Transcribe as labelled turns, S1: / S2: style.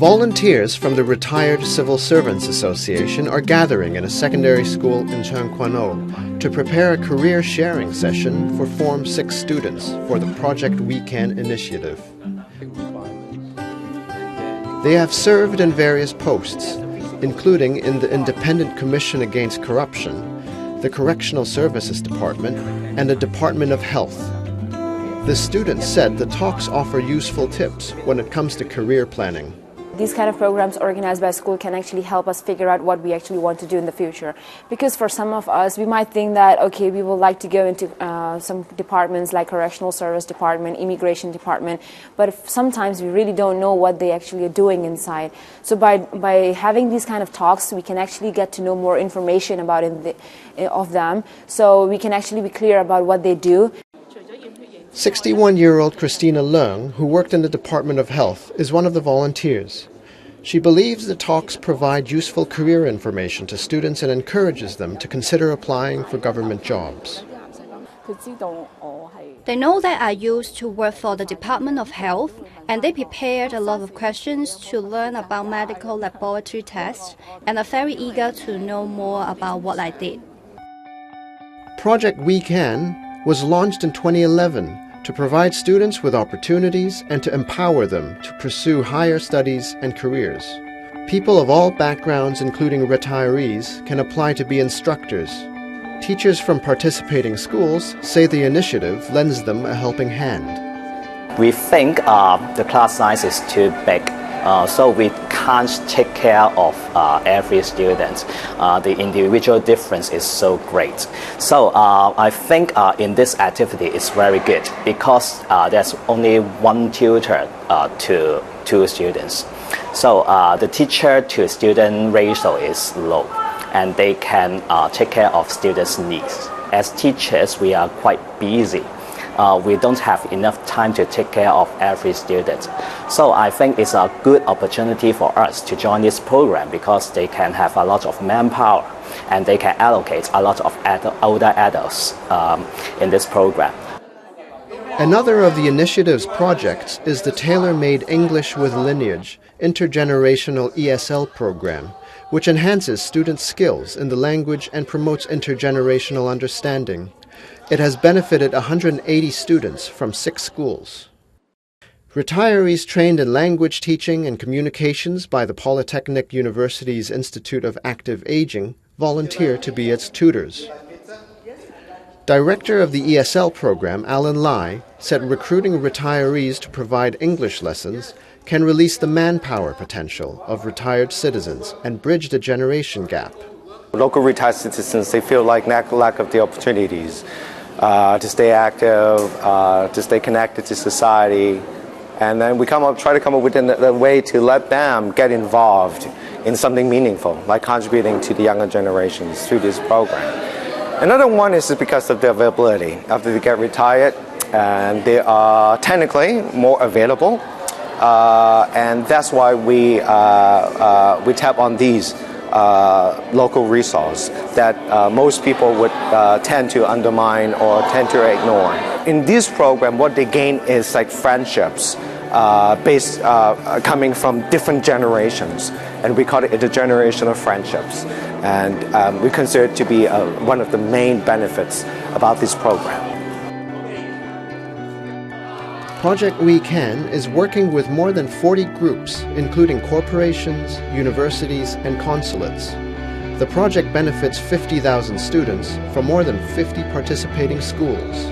S1: Volunteers from the Retired Civil Servants Association are gathering in a secondary school in Tseung Kwan O to prepare a career sharing session for Form 6 students for the Project WeCan initiative. They have served in various posts, including in the Independent Commission Against Corruption, the Correctional Services Department, and the Department of Health. The students said the talks offer useful tips when it comes to career planning.
S2: These kind of programs organized by school can actually help us figure out what we actually want to do in the future. Because for some of us, we might think that, okay, we would like to go into some departments like Correctional Service Department, Immigration Department, but sometimes we really don't know what they actually are doing inside. So by having these kind of talks, we can actually get to know more information about of them, so we can actually be clear about what they do.
S1: 61-year-old Christina Leung, who worked in the Department of Health, is one of the volunteers. She believes the talks provide useful career information to students and encourages them to consider applying for government jobs.
S3: They know that I used to work for the Department of Health, and they prepared a lot of questions to learn about medical laboratory tests, and are very eager to know more about what I did.
S1: Project WeCan was launched in 2011 to provide students with opportunities and to empower them to pursue higher studies and careers. People of all backgrounds, including retirees, can apply to be instructors. Teachers from participating schools say the initiative lends them a helping hand.
S4: We think the class size is too big, so we can't take care of every student. The individual difference is so great. So I think in this activity it's very good because there's only one tutor to two students. So the teacher to student ratio is low, and they can take care of students' needs. As teachers, we are quite busy. We don't have enough time to take care of every student. So I think it's a good opportunity for us to join this program because they can have a lot of manpower and they can allocate a lot of older adults in this program.
S1: Another of the initiative's projects is the tailor-made English with Lineage intergenerational ESL program, which enhances students' skills in the language and promotes intergenerational understanding. It has benefited 180 students from 6 schools. Retirees trained in language teaching and communications by the Polytechnic University's Institute of Active Aging volunteer to be its tutors. Director of the ESL program, Alan Lai, said recruiting retirees to provide English lessons can release the manpower potential of retired citizens and bridge the generation gap.
S5: Local retired citizens, they feel like lack of the opportunities to stay active, to stay connected to society, and then we try to come up with a way to let them get involved in something meaningful, like contributing to the younger generations through this program. Another one is because of the availability. After they get retired, and they are technically more available, and that's why we tap on these local resource that most people would tend to undermine or tend to ignore. In this program, what they gain is like friendships coming from different generations, and we call it intergenerational friendships. And we consider it to be one of the main benefits about this program.
S1: Project WeCan is working with more than 40 groups, including corporations, universities, and consulates. The project benefits 50,000 students from more than 50 participating schools.